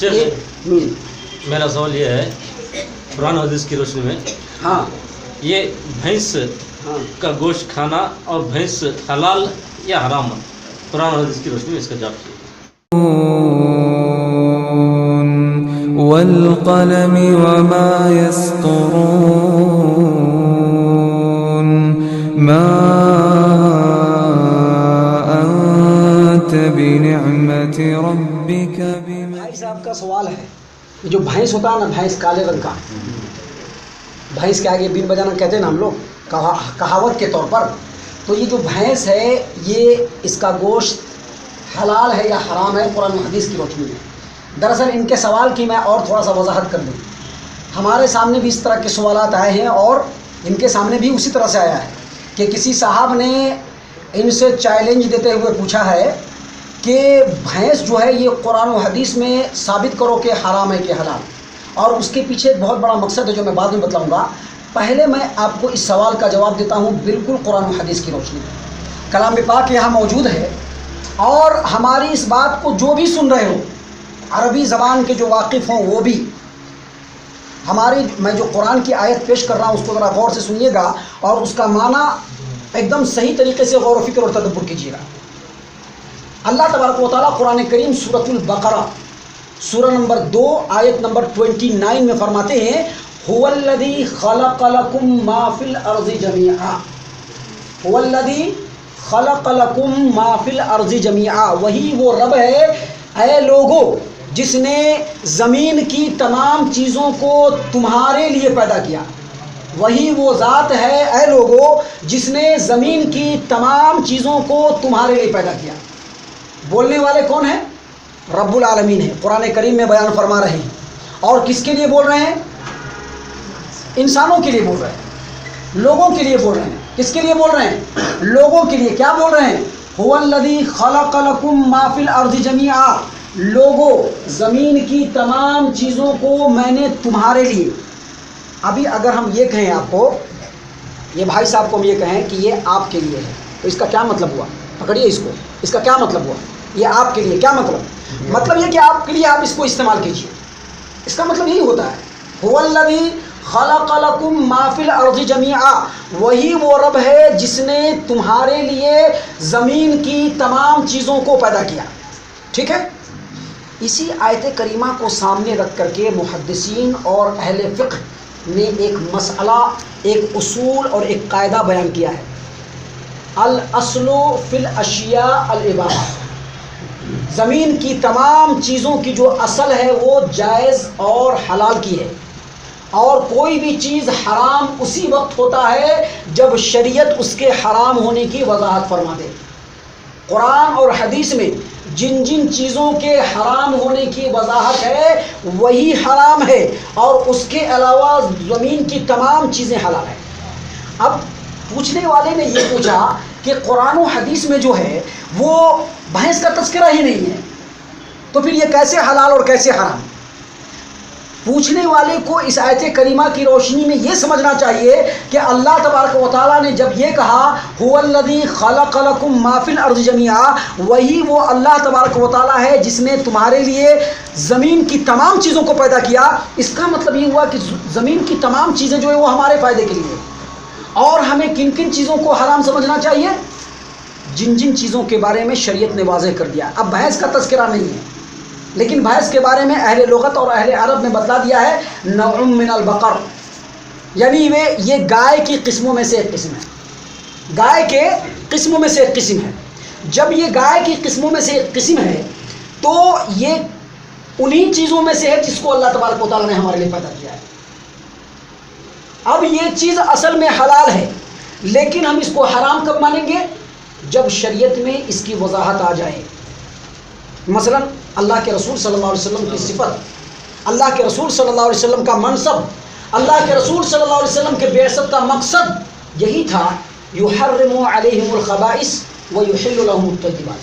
شیخ میرا سوال یہ ہے قرآن حدیث کی روشنی میں ہاں یہ بھینس کا گوشت کھانا اور بھینس حلال یا حرام ہے؟ قرآن حدیث کی روشنی میں اس کا جواب چاہیے. والقلم وما يسطرون ما أنت بنعمة ربك بھائی صاحب کا سوال ہے، یہ جو بھینس ہوتا ہے نا، بھینس کالے رنگ کا، بھینس کے آگے بین بجانا کہتے ہیں نا ہم لوگ کہاوت کے طور پر، تو یہ جو بھینس ہے یہ اس کا گوشت حلال ہے یا حرام ہے قرآن حدیث کی روشنی میں؟ دراصل ان کے سوال کی میں اور تھوڑا سا وضاحت کر دوں. ہمارے سامنے بھی اس طرح کے سوالات آئے ہیں اور ان کے سامنے بھی اسی طرح سے آیا ہے کہ کسی صاحب نے ان سے چیلنج دیتے ہوئے پوچھا ہے کہ بھینس جو ہے یہ قرآن و حدیث میں ثابت کرو کہ حرام ہے کہ حلال. اور اس کے پیچھے ایک بہت بڑا مقصد ہے جو میں بعد میں بتلاؤں گا. پہلے میں آپ کو اس سوال کا جواب دیتا ہوں بالکل قرآن و حدیث کی روشنی میں. کلام پاک یہاں موجود ہے اور ہماری اس بات کو جو بھی سن رہے ہو، عربی زبان کے جو واقف ہوں وہ بھی، ہماری میں جو قرآن کی آیت پیش کر رہا ہوں اس کو ذرا غور سے سنیے گا اور اس کا معنی ایک دم صحیح طریقے سے غور و فکر اور تدبر کیجیے گا. اللہ تبارک و تعالیٰ قرآن کریم سورۃ البقرہ سورہ نمبر 2 آیت نمبر 29 میں فرماتے ہیں هو الذی خلق لکم ما فی الارض جمیعا. هو الذی خلق لکم ما فی الارض جمیعا. وہی وہ رب ہے اے لوگو جس نے زمین کی تمام چیزوں کو تمہارے لیے پیدا کیا. وہی وہ ذات ہے اے لوگو جس نے زمین کی تمام چیزوں کو تمہارے لیے پیدا کیا. بولنے والے کون ہیں؟ رب العالمین ہیں. قرآن کریم میں بیان فرما رہے ہیں. اور کس کے لیے بول رہے ہیں؟ انسانوں کے لیے بول رہے ہیں، لوگوں کے لیے بول رہے ہیں. کس کے لیے بول رہے ہیں؟ لوگوں کے لیے. کیا بول رہے ہیں؟ هو الذی خلق لکم ما فی الارض جمیعا. لوگوں زمین کی تمام چیزوں کو میں نے تمہارے لیے. ابھی اگر ہم یہ کہیں آپ کو، یہ بھائی صاحب کو ہم یہ کہیں کہ یہ آپ کے لیے ہے، تو اس کا کیا مطلب ہوا؟ پکڑیے اس کو، اس کا کیا مطلب ہوا؟ یہ آپ کے لیے کیا مطلب؟ مطلب یہ کہ آپ کے لیے آپ اس کو استعمال کیجیے. اس کا مطلب یہی ہوتا ہے هو الذی خلق لکم ما فی الارض جمیعا. وہی وہ رب ہے جس نے تمہارے لیے زمین کی تمام چیزوں کو پیدا کیا. ٹھیک ہے؟ اسی آیت کریمہ کو سامنے رکھ کر کے محدثین اور اہل فقہ نے ایک مسئلہ، ایک اصول اور ایک قاعدہ بیان کیا ہے. الاصل فی الاشیاء الاباحہ. زمین کی تمام چیزوں کی جو اصل ہے وہ جائز اور حلال کی ہے، اور کوئی بھی چیز حرام اسی وقت ہوتا ہے جب شریعت اس کے حرام ہونے کی وضاحت فرما دے. قرآن اور حدیث میں جن جن چیزوں کے حرام ہونے کی وضاحت ہے وہی حرام ہے، اور اس کے علاوہ زمین کی تمام چیزیں حلال ہیں. اب پوچھنے والے نے یہ پوچھا کہ قرآن و حدیث میں جو ہے وہ بھینس کا تذکرہ ہی نہیں ہے، تو پھر یہ کیسے حلال اور کیسے حرام؟ پوچھنے والے کو اس آیت کریمہ کی روشنی میں یہ سمجھنا چاہیے کہ اللہ تبارک و تعالیٰ نے جب یہ کہا هو الذی خلق لکم ما فی الارض جمیعا، وہی وہ اللہ تبارک و تعالیٰ ہے جس نے تمہارے لیے زمین کی تمام چیزوں کو پیدا کیا. اس کا مطلب یہ ہوا کہ زمین کی تمام چیزیں جو ہے وہ ہمارے فائدے کے لیے. اور ہمیں کن کن چیزوں کو حرام سمجھنا چاہیے؟ جن جن چیزوں کے بارے میں شریعت نے واضح کر دیا. اب بھینس کا تذکرہ نہیں ہے، لیکن بھینس کے بارے میں اہل لغت اور اہل عرب نے بتلا دیا ہے نوع من البقر، یعنی یہ گائے کی قسموں میں سے ایک قسم ہے. گائے کے قسموں میں سے ایک قسم ہے. جب یہ گائے کی قسموں میں سے ایک قسم ہے تو یہ انہی چیزوں میں سے ہے جس کو اللہ تبارک و تعالیٰ نے ہمارے لیے پیدا کیا ہے. اب یہ چیز اصل میں حلال ہے، لیکن ہم اس کو حرام کب مانیں گے؟ جب شریعت میں اس کی وضاحت آ جائے. مثلا اللہ کے رسول صلی اللہ علیہ وسلم کی صفت، اللہ کے رسول صلی اللہ علیہ وسلم کا منصب، اللہ کے رسول صلی اللہ علیہ وسلم کے بعثت کا مقصد یہی تھا یحرم علیہم الخبائث ویحل لهم الطیبات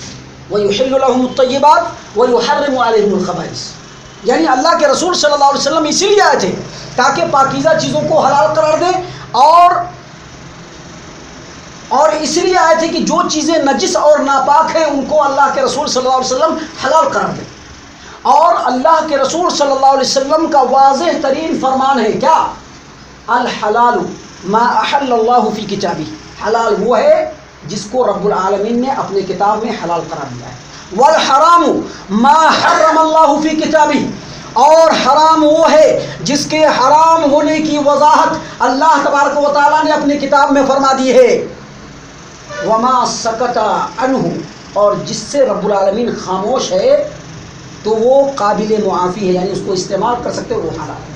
ویحل لهم الطیبات ویحرم علیہم الخبائث. یعنی اللہ کے رسول صلی اللہ علیہ وسلم اسی لیے آئے تھے تاکہ پاکیزہ چیزوں کو حلال قرار دیں، اور اس لیے آئے تھے کہ جو چیزیں نجس اور ناپاک ہیں ان کو اللہ کے رسول صلی اللہ علیہ وسلم حلال قرار دیں. اور اللہ کے رسول صلی اللہ علیہ وسلم کا واضح ترین فرمان ہے کیا؟ الحلال ما احل اللہ فی کتابہ، حلال وہ ہے جس کو رب العالمین نے اپنے کتاب میں حلال قرار دیا ہے، والحرام ما حرم اللہ فی کتابہ، اور حرام وہ ہے جس کے حرام ہونے کی وضاحت اللہ تبارک و تعالیٰ نے اپنی کتاب میں فرما دی ہے، وما سکت عنہ، اور جس سے رب العالمین خاموش ہے تو وہ قابل معافی ہے، یعنی اس کو استعمال کر سکتے ہو، وہ حلال ہے۔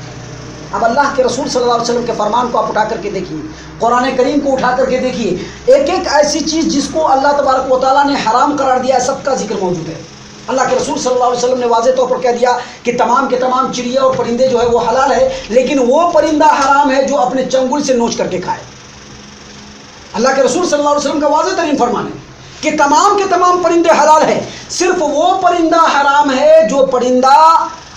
اب اللہ کے رسول صلی اللہ علیہ وسلم کے فرمان کو آپ اٹھا کر کے دیکھیے، قرآن کریم کو اٹھا کر کے دیکھیے، ایک ایک ایسی چیز جس کو اللہ تبارک و تعالیٰ نے حرام قرار دیا ہے سب کا ذکر موجود ہے۔ اللہ کے رسول صلی اللہ علیہ وسلم نے واضح طور پر کہہ دیا کہ تمام کے تمام چڑیا اور پرندے جو ہے وہ حلال ہے، لیکن وہ پرندہ حرام ہے جو اپنے چنگل سے نوچ کر کے کھائے۔ اللہ کے رسول صلی اللہ علیہ وسلم کا واضح ترین فرمان ہے کہ تمام کے تمام پرندے حلال ہیں، صرف وہ پرندہ حرام ہے جو پرندہ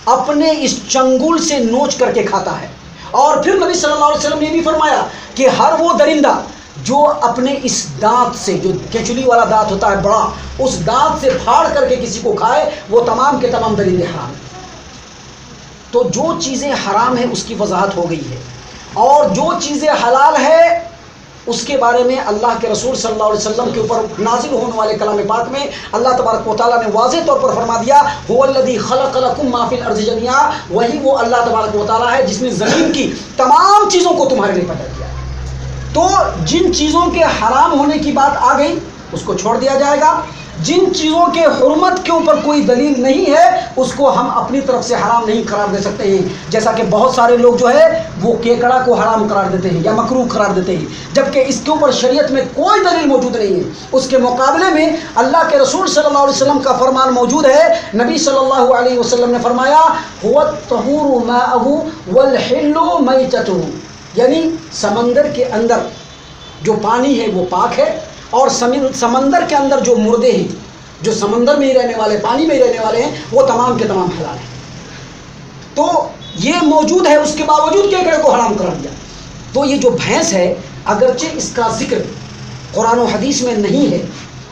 اپنے اس چنگل سے نوچ کر کے کھاتا ہے۔ اور پھر نبی صلی اللہ علیہ وسلم نے بھی فرمایا کہ ہر وہ درندہ جو اپنے اس دانت سے، جو کیچلی والا دانت ہوتا ہے بڑا، اس دانت سے پھاڑ کر کے کسی کو کھائے، وہ تمام کے تمام درندے حرام ہیں۔ تو جو چیزیں حرام ہیں اس کی وضاحت ہو گئی ہے، اور جو چیزیں حلال ہے اس کے بارے میں اللہ کے رسول صلی اللہ علیہ وسلم کے اوپر نازل ہونے والے کلام پاک میں اللہ تبارک و تعالیٰ نے واضح طور پر فرما دیا، هو الذی خلق لکم ما فی الارض جميعا، وہی وہ اللہ تبارک و تعالیٰ ہے جس نے زمین کی تمام چیزوں کو تمہارے لیے پیدا کیا۔ تو جن چیزوں کے حرام ہونے کی بات آ گئی اس کو چھوڑ دیا جائے گا، جن چیزوں کے حرمت کے اوپر کوئی دلیل نہیں ہے اس کو ہم اپنی طرف سے حرام نہیں قرار دے سکتے ہیں، جیسا کہ بہت سارے لوگ جو ہے وہ کیکڑا کو حرام قرار دیتے ہیں یا مکروہ قرار دیتے ہیں، جبکہ اس کے اوپر شریعت میں کوئی دلیل موجود نہیں ہے۔ اس کے مقابلے میں اللہ کے رسول صلی اللہ علیہ وسلم کا فرمان موجود ہے، نبی صلی اللہ علیہ وسلم نے فرمایا هو الطہور ماؤہ والحل میتتہ، یعنی سمندر کے اندر جو پانی ہے وہ پاک ہے، اور سمندر کے اندر جو مردے ہیں، جو سمندر میں ہی رہنے والے، پانی میں ہی رہنے والے ہیں، وہ تمام کے تمام حلال ہیں۔ تو یہ موجود ہے، اس کے باوجود کیکڑے کو حرام قرار دیا۔ تو یہ جو بھینس ہے، اگرچہ اس کا ذکر قرآن و حدیث میں نہیں ہے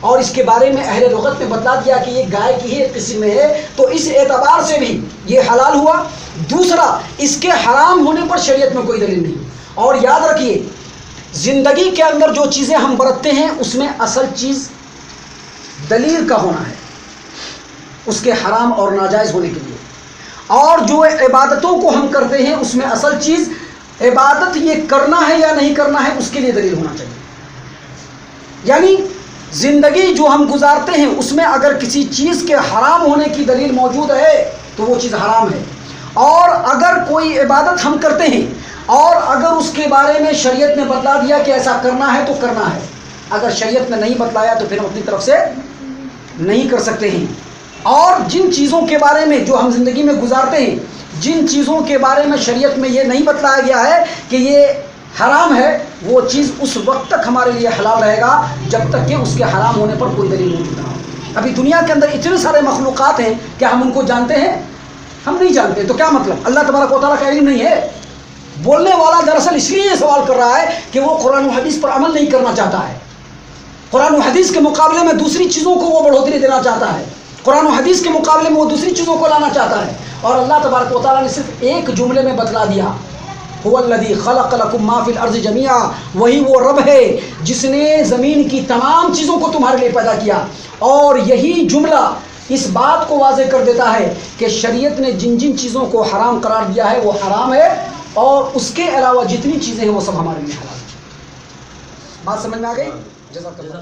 اور اس کے بارے میں اہل لغت نے بتلا دیا کہ یہ گائے کی ہی ایک قسم میں ہے، تو اس اعتبار سے بھی یہ حلال ہوا۔ دوسرا، اس کے حرام ہونے پر شریعت میں کوئی دلیل نہیں۔ اور یاد رکھیے، زندگی کے اندر جو چیزیں ہم برتتے ہیں اس میں اصل چیز دلیل کا ہونا ہے اس کے حرام اور ناجائز ہونے کے لیے، اور جو عبادتوں کو ہم کرتے ہیں اس میں اصل چیز عبادت یہ کرنا ہے یا نہیں کرنا ہے اس کے لیے دلیل ہونا چاہیے۔ یعنی زندگی جو ہم گزارتے ہیں اس میں اگر کسی چیز کے حرام ہونے کی دلیل موجود ہے تو وہ چیز حرام ہے، اور اگر کوئی عبادت ہم کرتے ہیں اور اگر اس کے بارے میں شریعت نے بتلا دیا کہ ایسا کرنا ہے تو کرنا ہے، اگر شریعت نے نہیں بتلایا تو پھر ہم اپنی طرف سے نہیں کر سکتے ہیں۔ اور جن چیزوں کے بارے میں جو ہم زندگی میں گزارتے ہیں، جن چیزوں کے بارے میں شریعت میں یہ نہیں بتلایا گیا ہے کہ یہ حرام ہے، وہ چیز اس وقت تک ہمارے لیے حلال رہے گا جب تک کہ اس کے حرام ہونے پر کوئی دلیل موجود نہ ہو۔ ابھی دنیا کے اندر اتنے سارے مخلوقات ہیں، کیا ہم ان کو جانتے ہیں؟ ہم نہیں جانتے، تو کیا مطلب؟ اللہ تبارک و تعالیٰ کا علم نہیں ہے؟ بولنے والا دراصل اس لیے یہ سوال کر رہا ہے کہ وہ قرآن و حدیث پر عمل نہیں کرنا چاہتا ہے، قرآن و حدیث کے مقابلے میں دوسری چیزوں کو وہ بڑھوتری دینا چاہتا ہے، قرآن و حدیث کے مقابلے میں وہ دوسری چیزوں کو لانا چاہتا ہے، اور اللہ تبارک و تعالیٰ نے صرف ایک جملے میں بتلا دیا، هو الذی خلق لکم ما فی الارض جميعا، وہی وہ رب ہے جس نے زمین کی تمام چیزوں کو تمہارے لیے پیدا کیا۔ اور یہی جملہ اس بات کو واضح کر دیتا ہے کہ شریعت نے جن جن چیزوں کو حرام قرار دیا ہے وہ حرام ہے، اور اس کے علاوہ جتنی چیزیں ہیں وہ سب ہمارے لیے حلال ہیں۔ بات سمجھ میں آ گئی؟ جزاک اللہ۔